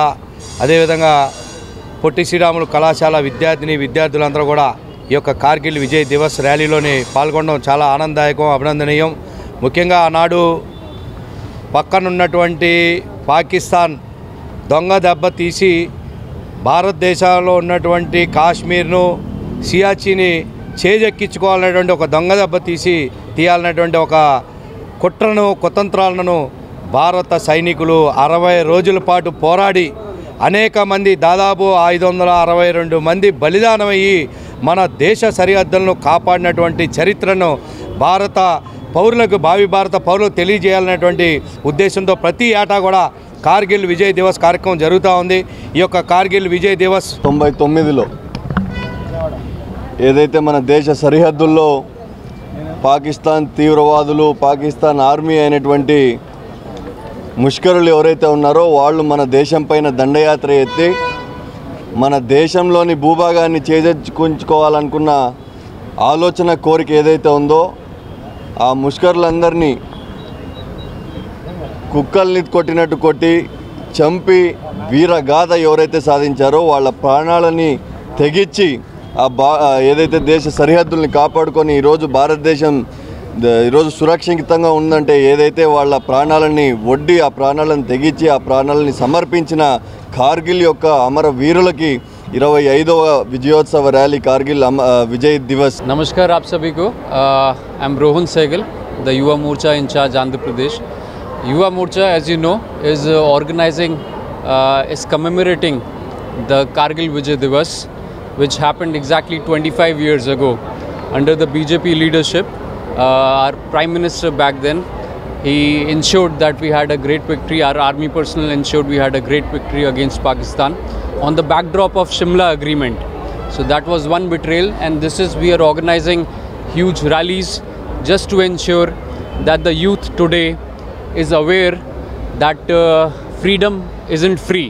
అదేవిధంగా పొట్టి శ్రీరాములు కళాశాల విద్యార్థులందరూ కూడా ఈ యొక్క కార్గిల్ విజయ్ దివస్ ర్యాలీలోని పాల్గొనడం చాలా ఆనందదాయకం, అభినందనీయం. ముఖ్యంగా ఆనాడు పక్కనున్నటువంటి పాకిస్తాన్ దొంగ దెబ్బ తీసి భారతదేశంలో ఉన్నటువంటి కాశ్మీర్ను సియాచిని చేజెక్కించుకోవాలనేటువంటి ఒక దొంగ దెబ్బ తీయాలనేటువంటి ఒక కుతంత్రాలను భారత సైనికులు 60 రోజుల పాటు పోరాడి అనేక మంది దాదాపు 562 మంది బలిదానమయ్యి మన దేశ సరిహద్దులను కాపాడినటువంటి చరిత్రను భారత పౌరులకు భావి భారత పౌరులకు తెలియజేయాలనేటువంటి ఉద్దేశంతో ప్రతి ఏటా కూడా కార్గిల్ విజయ్ దివస్ కార్యక్రమం జరుగుతూ ఉంది. ఈ యొక్క కార్గిల్ విజయ్ దివస్ 99లో ఏదైతే మన దేశ సరిహద్దుల్లో పాకిస్తాన్ తీవ్రవాదులు పాకిస్తాన్ ఆర్మీ అయినటువంటి ముష్కరులు ఎవరైతే ఉన్నారో వాళ్ళు మన దేశం పైన దండయాత్ర ఎత్తి మన దేశంలోని భూభాగాన్ని చేజెక్కించుకోవాలనుకున్న ఆలోచన కోరిక ఏదైతే ఉందో ఆ ముష్కరులందరినీ కుక్కల్ని కొట్టినట్టు కొట్టి చంపి వీరగాథ ఎవరైతే సాధించారో వాళ్ళ ప్రాణాలని తెగించి ఏదైతే దేశ సరిహద్దుల్ని కాపాడుకొని ఈరోజు భారతదేశం ఈరోజు సురక్షితంగా ఉందంటే ఏదైతే వాళ్ళ ప్రాణాలని ఒడ్డి ఆ ప్రాణాలను తెగించి ఆ ప్రాణాలని సమర్పించిన కార్గిల్ యొక్క అమర వీరులకి 25వ విజయోత్సవ ర్యాలీ కార్గిల్ విజయ్ దివస్. नमस्कार आप सभी को. I am Rohan Sahgal, the Yuva Morcha in charge Andhra Pradesh. Yuva Morcha, as you know, is organizing, is commemorating the Kargil Vijay Divas, which happened exactly 25 years ago under the BJP leadership. Our Prime Minister back then, he ensured that we had a great victory. Our army personnel ensured we had a great victory against Pakistan on the backdrop of Shimla Agreement. So that was one betrayal, and we are organizing huge rallies just to ensure that the youth today is aware that freedom isn't free.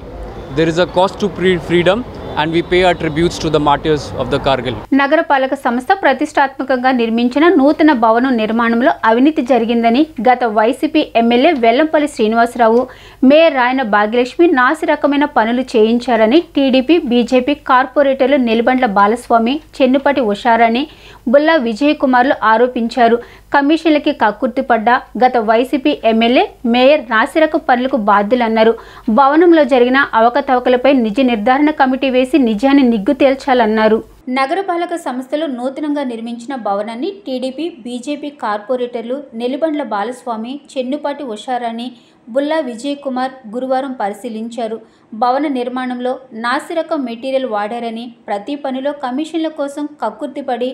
There is a cost to freedom, and we pay our tributes to the martyrs of the Kargil. నగరపాలక సంస్థ ప్రతిష్టాత్మకంగా నిర్మించిన నూతన భవనం నిర్మాణంలో అవినీతి జరిగిందని గత వైసీపీ ఎమ్మెల్యే వెల్లంపల్లి శ్రీనివాసరావు, మేయర్ రాయన భాగ్యలక్ష్మి నాసిరకమైన పనులు చేయించారని టీడీపీ, బీజేపీ కార్పొరేటర్లు నిలబండ్ల బాలస్వామి, చెన్నుపాటి ఉషారాణి, బుల్లా విజయ్ కుమార్లు ఆరోపించారు. కమిషన్లకి కక్కుర్తిపడ్డ గత వైసీపీ ఎమ్మెల్యే, మేయర్ నాసిరకం పనులకు బాధ్యులన్నారు. భవనంలో జరిగిన అవకతవకలపై నిజ నిర్ధారణ కమిటీ వేసి నిజాన్ని నిగ్గు తేల్చాలన్నారు. నగరపాలక సంస్థలు నూతనంగా నిర్మించిన భవనాన్ని టీడీపీ, బీజేపీ కార్పొరేటర్లు నెల్లిబండ్ల బాలస్వామి, చెన్నుపాటి ఉషారాణి, బుల్లా విజయ్ కుమార్ గురువారం పరిశీలించారు. భవన నిర్మాణంలో నాసిరకం మెటీరియల్ వాడారని, ప్రతి పనిలో కమిషన్ల కోసం కక్కుర్తిపడి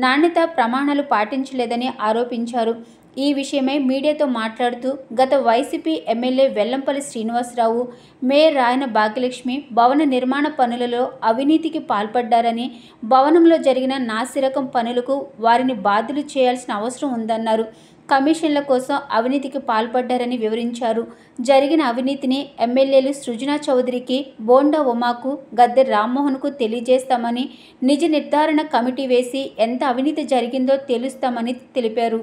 నాణ్యత ప్రమాణాలు పాటించలేదని ఆరోపించారు. ఈ విషయమై మీడియాతో మాట్లాడుతూ గత వైసీపీ ఎమ్మెల్యే వెల్లంపల్లి శ్రీనివాసరావు, మేయర్ రాయన భాగ్యలక్ష్మి భవన నిర్మాణ పనులలో అవినీతికి పాల్పడ్డారని, భవనంలో జరిగిన నాసిరకం పనులకు వారిని బాధ్యులు చేయాల్సిన అవసరం ఉందన్నారు. కమిషన్ల కోసం అవినీతికి పాల్పడ్డారని వివరించారు. జరిగిన అవినీతిని ఎమ్మెల్యేలు సృజనా చౌదరికి, బోండా ఉమాకు, గద్దె రామ్మోహన్కు తెలియజేస్తామని, నిజ నిర్ధారణ కమిటీ వేసి ఎంత అవినీతి జరిగిందో తెలుస్తామని తెలిపారు.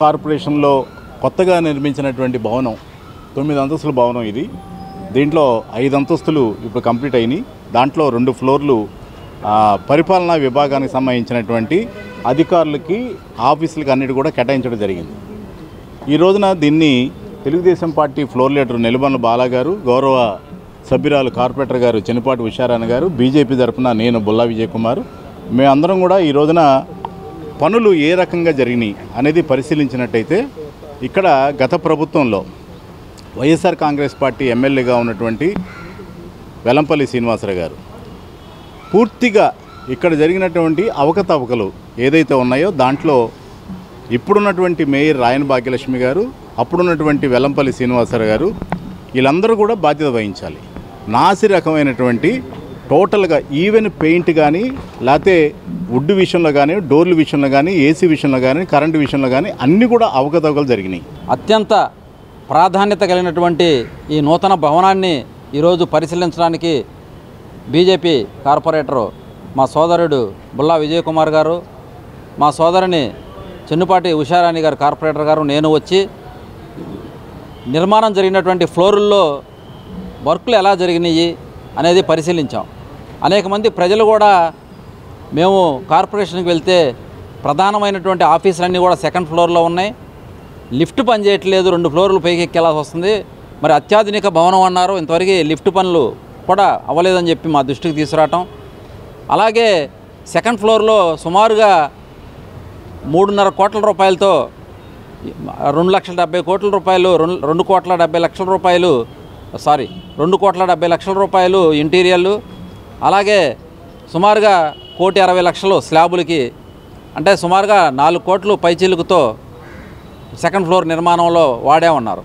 కార్పొరేషన్లో కొత్తగా నిర్మించినటువంటి భవనం 9 అంతస్తుల భవనం ఇది. దీంట్లో 5 అంతస్తులు ఇప్పుడు కంప్లీట్ అయినాయి. దాంట్లో 2 ఫ్లోర్లు పరిపాలనా విభాగానికి సంబంధించినటువంటి అధికారులకి, ఆఫీసులకి అన్నిటి కూడా కేటాయించడం జరిగింది. ఈ రోజున దీన్ని Telugu Desam party floor leader Nellibandla Bala గారు, గౌరవ సభ్యురాలు కార్పొరేటర్ గారు చెన్నుపాటి ఉషారాణి గారు, బీజేపీ తరఫున నేను బుల్లా విజయ్ కుమార్, మేమందరం కూడా ఈ రోజున పనులు ఏ రకంగా జరిగినాయి అనేది పరిశీలించినట్టయితే ఇక్కడ గత ప్రభుత్వంలో వైఎస్ఆర్ కాంగ్రెస్ పార్టీ ఎమ్మెల్యేగా ఉన్నటువంటి వెల్లంపల్లి శ్రీనివాసరావు గారు పూర్తిగా ఇక్కడ జరిగినటువంటి అవకతవకలు ఏదైతే ఉన్నాయో దాంట్లో ఇప్పుడున్నటువంటి మేయర్ రాయన భాగ్యలక్ష్మి గారు, అప్పుడున్నటువంటి వెల్లంపల్లి శ్రీనివాసరావు గారు వీళ్ళందరూ కూడా బాధ్యత వహించాలి. నాసి రకమైనటువంటి టోటల్గా ఈవెన్ పెయింట్ కానీ, లేకపోతే వుడ్ విషయంలో కానీ, డోర్ల విషయంలో కానీ, ఏసీ విషయంలో కానీ, కరెంటు విషయంలో కానీ అన్నీ కూడా అవకతవకలు జరిగినాయి. అత్యంత ప్రాధాన్యత కలిగినటువంటి ఈ నూతన భవనాన్ని ఈరోజు పరిశీలించడానికి బీజేపీ కార్పొరేటరు మా సోదరుడు బుల్లా విజయ్ కుమార్ గారు, మా సోదరుని చెన్నుపాటి ఉషారాణి గారు కార్పొరేటర్ గారు, నేను వచ్చి నిర్మాణం జరిగినటువంటి ఫ్లోరుల్లో వర్కులు ఎలా జరిగినాయి అనేది పరిశీలించాం. అనేక మంది ప్రజలు కూడా మేము కార్పొరేషన్కి వెళ్తే ప్రధానమైనటువంటి ఆఫీసులన్నీ కూడా సెకండ్ ఫ్లోర్లో ఉన్నాయి, లిఫ్ట్ పని చేయట్లేదు, 2 ఫ్లోర్లు పైకి ఎక్కేలాల్సి వస్తుంది, మరి అత్యాధునిక భవనం అన్నారు, ఇంతవరకు లిఫ్ట్ పనులు కూడా అవ్వలేదని చెప్పి మా దృష్టికి తీసుకురావటం. అలాగే సెకండ్ ఫ్లోర్లో సుమారుగా 3.5 కోట్ల రూపాయలతో 2,70,000 కోట్ల రూపాయలు 2 కోట్ల 70 లక్షల రూపాయలు ఇంటీరియర్లు, అలాగే సుమారుగా 1,60,00,000 స్లాబులకి, అంటే సుమారుగా 4 కోట్లు పైచిలుకుతో సెకండ్ ఫ్లోర్ నిర్మాణంలో వాడామన్నారు.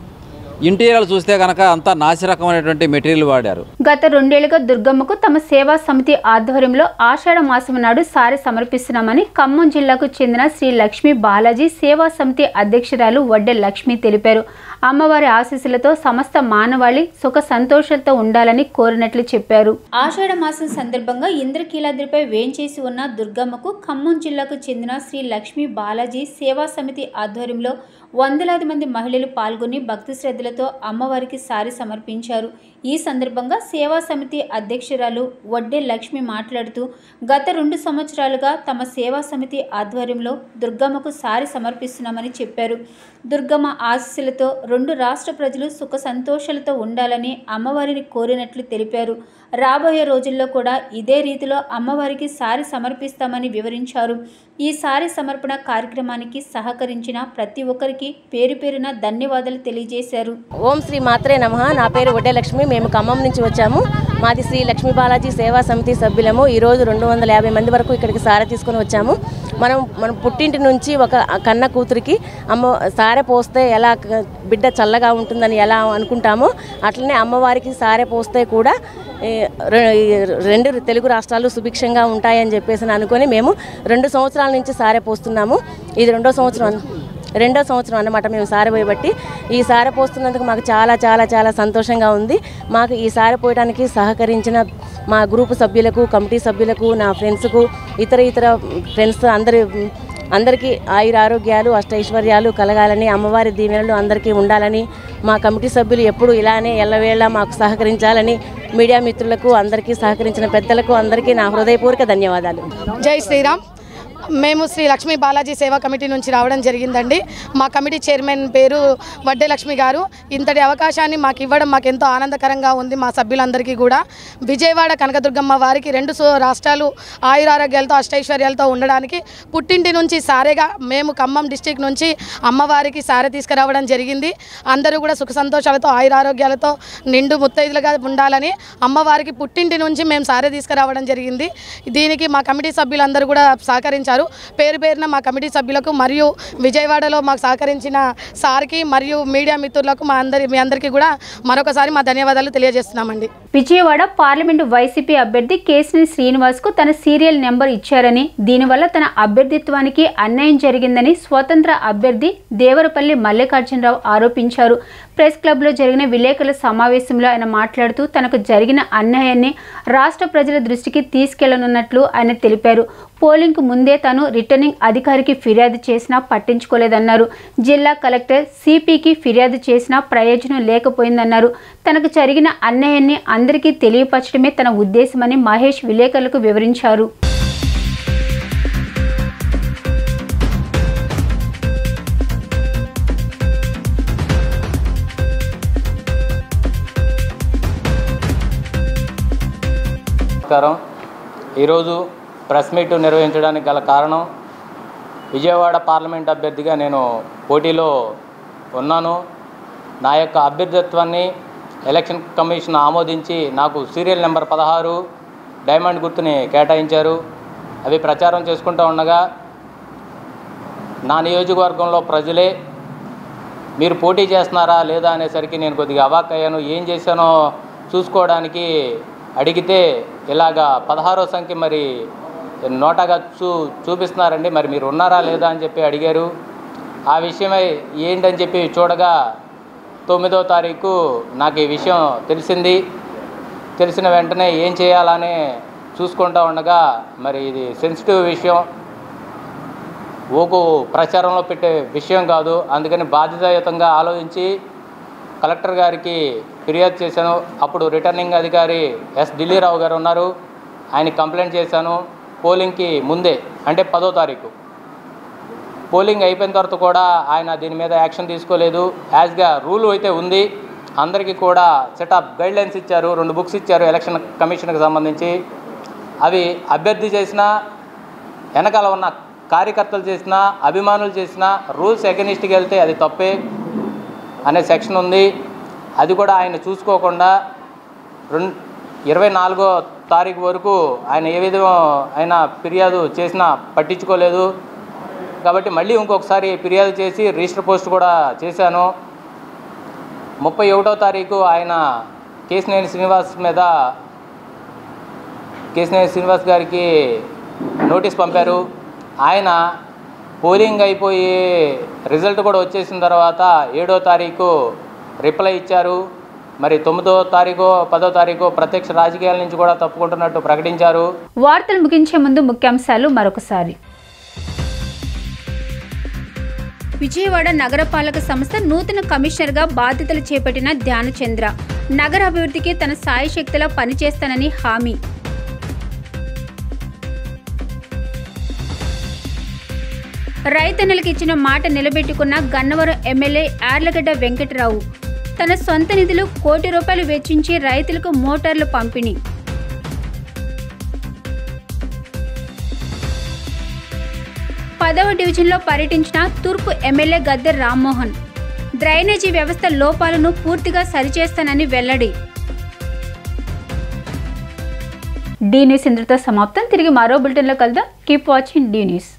ఇంటీరియర్ చూస్తే కనుక అంతా నాసిరకమైనటువంటి మెటీరియల్ వాడారు. గత 2 ఏళ్లుగా దుర్గమ్మకు తమ సేవా సమితి ఆధ్వర్యంలో ఆషాఢ మాసం నాడు సారి సమర్పిస్తున్నామని ఖమ్మం జిల్లాకు చెందిన శ్రీ లక్ష్మీ బాలాజీ సేవా సమితి అధ్యక్షురాలు వడ్డె లక్ష్మి తెలిపారు. అమ్మవారి ఆశీస్సులతో సమస్త మానవాళి సుఖ సంతోషాలతో ఉండాలని కోరినట్లు చెప్పారు. ఆషాఢ మాసం సందర్భంగా ఇంద్రకీలాద్రిపై వేంచేసి ఉన్న దుర్గమ్మకు ఖమ్మం జిల్లాకు చెందిన శ్రీ లక్ష్మీ బాలాజీ సేవా సమితి ఆధ్వర్యంలో వందలాది మంది మహిళలు పాల్గొని భక్తి శ్రద్ధలతో అమ్మవారికి సారి సమర్పించారు. ఈ సందర్భంగా సేవా సమితి అధ్యక్షురాలు వడ్డే లక్ష్మి మాట్లాడుతూ గత 2 సంవత్సరాలుగా తమ సేవా సమితి ఆధ్వర్యంలో దుర్గమ్మకు సారి సమర్పిస్తున్నామని చెప్పారు. దుర్గమ్మ ఆశీస్సులతో 2 రాష్ట్ర ప్రజలు సుఖ సంతోషాలతో ఉండాలని అమ్మవారిని కోరినట్లు తెలిపారు. రాబోయే రోజుల్లో కూడా ఇదే రీతిలో అమ్మవారికి సారి సమర్పిస్తామని వివరించారు. ఈ సారి సమర్పణ కార్యక్రమానికి సహకరించిన ప్రతి ఒక్కరికి పేరు పేరున ధన్యవాదాలు తెలియజేశారు. ఓం శ్రీ మాత్రే నమః. నా పేరు వడ్డే లక్ష్మి. మేము ఖమ్మం నుంచి వచ్చాము. మాది శ్రీ లక్ష్మీ బాలాజీ సేవా సమితి సభ్యులము. ఈరోజు 250 మంది వరకు ఇక్కడికి సారె తీసుకొని వచ్చాము. మన పుట్టింటి నుంచి ఒక కన్న కూతురికి సారె పోస్తే ఎలా బిడ్డ చల్లగా ఉంటుందని ఎలా అనుకుంటామో అట్లనే అమ్మవారికి సారె పోస్తే కూడా 2 తెలుగు రాష్ట్రాలు సుభిక్షంగా ఉంటాయని చెప్పేసి అనుకొని మేము 2 సంవత్సరాల నుంచి సారె పోస్తున్నాము. ఇది రెండో సంవత్సరం అన్నమాట మేము సారె పోయబట్టి. ఈ సారె పోస్తున్నందుకు మాకు చాలా చాలా చాలా సంతోషంగా ఉంది. మాకు ఈ సారె పోయడానికి సహకరించిన మా గ్రూపు సభ్యులకు, కమిటీ సభ్యులకు, నా ఫ్రెండ్స్కు, ఇతర ఫ్రెండ్స్ అందరికీ ఆయురారోగ్యాలు అష్టైశ్వర్యాలు కలగాలని, అమ్మవారి దీవెనలు అందరికీ ఉండాలని, మా కమిటీ సభ్యులు ఎప్పుడు ఇలానే ఎల్లవేళ మాకు సహకరించాలని, మీడియా మిత్రులకు అందరికీ సహకరించిన పెద్దలకు అందరికీ నా హృదయపూర్వక ధన్యవాదాలు. జై శ్రీరామ్. మేము శ్రీ లక్ష్మీ బాలాజీ సేవా కమిటీ నుంచి రావడం జరిగిందండి. మా కమిటీ చైర్మన్ పేరు వడ్డే లక్ష్మి గారు. ఇంతటి అవకాశాన్ని మాకు ఇవ్వడం మాకు ఎంతో ఆనందకరంగా ఉంది. మా సభ్యులందరికీ కూడా విజయవాడ కనకదుర్గమ్మ వారికి 2 రాష్ట్రాలు ఆయురారోగ్యాలతో అష్టైశ్వర్యాలతో ఉండడానికి పుట్టింటి నుంచి సారేగా మేము ఖమ్మం డిస్టిక్ నుంచి అమ్మవారికి సారె తీసుకురావడం జరిగింది. అందరూ కూడా సుఖ సంతోషాలతో ఆయురారోగ్యాలతో నిండు ముత్తైదులుగా ఉండాలని అమ్మవారికి పుట్టింటి నుంచి మేము సారె తీసుకురావడం జరిగింది. దీనికి మా కమిటీ సభ్యులందరూ కూడా సహకరించారు. పేరు పేరున మా కమిటీ సభ్యులకు మరియు విజయవాడలో మాకు సహకరించిన సార్కి మరియు మీడియా మిత్రులకు మీ అందరికీ కూడా మరొకసారి మా ధన్యవాదాలు తెలియజేస్తున్నామండి. విజయవాడ పార్లమెంటు వైసీపీ అభ్యర్థి కేసినేని శ్రీనివాస్కు తన సీరియల్ నెంబర్ ఇచ్చారని, దీనివల్ల తన అభ్యర్థిత్వానికి అన్యాయం జరిగిందని స్వతంత్ర అభ్యర్థి దేవరపల్లి మల్లికార్జునరావు ఆరోపించారు. ప్రెస్ క్లబ్లో జరిగిన విలేకరుల సమావేశంలో ఆయన మాట్లాడుతూ తనకు జరిగిన అన్యాయాన్ని రాష్ట్ర ప్రజల దృష్టికి తీసుకెళ్లనున్నట్లు ఆయన తెలిపారు. పోలింగ్కు ముందే తాను రిటర్నింగ్ అధికారికి ఫిర్యాదు చేసినా పట్టించుకోలేదన్నారు. జిల్లా కలెక్టర్ సిపికి ఫిర్యాదు చేసినా ప్రయోజనం లేకపోయిందన్నారు. తనకు జరిగిన అన్యాయాన్ని అందరికీ తెలియపరచడమే తన ఉద్దేశమని మహేష్ విలేకరులకు వివరించారు. ఈరోజు ప్రెస్ మీట్ నిర్వహించడానికి గల కారణం, విజయవాడ పార్లమెంట్ అభ్యర్థిగా నేను పోటీలో ఉన్నాను. నా యొక్క అభ్యర్థిత్వాన్ని ఎలక్షన్ కమిషన్ ఆమోదించి నాకు సీరియల్ నెంబర్ 16 డైమండ్ గుర్తుని కేటాయించారు. అవి ప్రచారం చేసుకుంటూ ఉండగా నా నియోజకవర్గంలో ప్రజలే మీరు పోటీ చేస్తున్నారా లేదా అనేసరికి నేను కొద్దిగా అవాక్కయ్యాను. ఏం చేశానో చూసుకోవడానికి అడిగితే ఇలాగా 16వ సంఖ్య మరి నోటాగా చూపిస్తున్నారండి, మరి మీరు ఉన్నారా లేదా అని చెప్పి అడిగారు. ఆ విషయమై ఏంటని చెప్పి చూడగా 9వ తారీఖు నాకు ఈ విషయం తెలిసింది. తెలిసిన వెంటనే ఏం చేయాలని చూసుకుంటూ ఉండగా మరి ఇది సెన్సిటివ్ విషయం, ఊకు ప్రచారంలో పెట్టే విషయం కాదు. అందుకని బాధ్యతాయుతంగా ఆలోచించి కలెక్టర్ గారికి ఫిర్యాదు చేశాను. అప్పుడు రిటర్నింగ్ అధికారి ఎస్ ఢిల్లీరావు గారు ఉన్నారు, ఆయన కంప్లైంట్ చేశాను. పోలింగ్కి ముందే అంటే 10వ తారీఖు పోలింగ్ అయిపోయిన తర్వాత కూడా ఆయన దీని మీద యాక్షన్ తీసుకోలేదు. యాజ్గా రూల్ అయితే ఉంది, అందరికీ కూడా సెట్ ఆఫ్ గైడ్లైన్స్ ఇచ్చారు. 2 బుక్స్ ఇచ్చారు ఎలక్షన్ కమిషన్కి సంబంధించి. అవి అభ్యర్థి చేసినా, వెనకాల ఉన్న కార్యకర్తలు చేసినా, అభిమానులు చేసినా రూల్స్ అగెనిస్ట్కి వెళ్తే అది తప్పే అనే సెక్షన్ ఉంది. అది కూడా ఆయన చూసుకోకుండా 24వ తారీఖు వరకు ఆయన ఏ విధంగా ఆయన ఫిర్యాదు చేసినా పట్టించుకోలేదు. కాబట్టి మళ్ళీ ఇంకొకసారి ఫిర్యాదు చేసి రిజిస్టర్ పోస్ట్ కూడా చేశాను. 31వ తారీఖు ఆయన కేశినేని శ్రీనివాస్ గారికి నోటీస్ పంపారు. ఆయన పోలింగ్ అయిపోయి రిజల్ట్ కూడా వచ్చేసిన తర్వాత 7వ తారీఖు రిప్లై ఇచ్చారు. మరి 9వ తారీఖు 10వ తారీఖు ప్రత్యక్ష రాజకీయాల నుంచి కూడా తప్పుకుంటున్నట్టు ప్రకటించారు. వార్తలు ముగించే ముందు ముఖ్యాంశాలు మరొకసారి. విజయవాడ నగరపాలక సంస్థ నూతన కమిషనర్గా బాధ్యతలు చేపట్టిన ధ్యానచంద్ర నగర అభివృద్ధికి తన సాయశక్తిలా పనిచేస్తానని హామీ. రైతన్నలకు ఇచ్చిన మాట నిలబెట్టుకున్న గన్నవరం ఎమ్మెల్యే యార్లగడ్డ వెంకటరావు తన సొంత నిధులు ₹1 కోటి వెచ్చించి రైతులకు మోటార్లు పంపిణీ. పదవ డివిజన్లో పర్యటించిన తూర్పు ఎమ్మెల్యే గద్దె రామ్మోహన్ డ్రైనేజీ వ్యవస్థ లోపాలను పూర్తిగా సరిచేస్తానని వెల్లడి. డి న్యూస్ ఇంతటితో సమాప్తం. తిరిగి మరో బులెటిన్లో కలుద్దాం. Keep watching the news.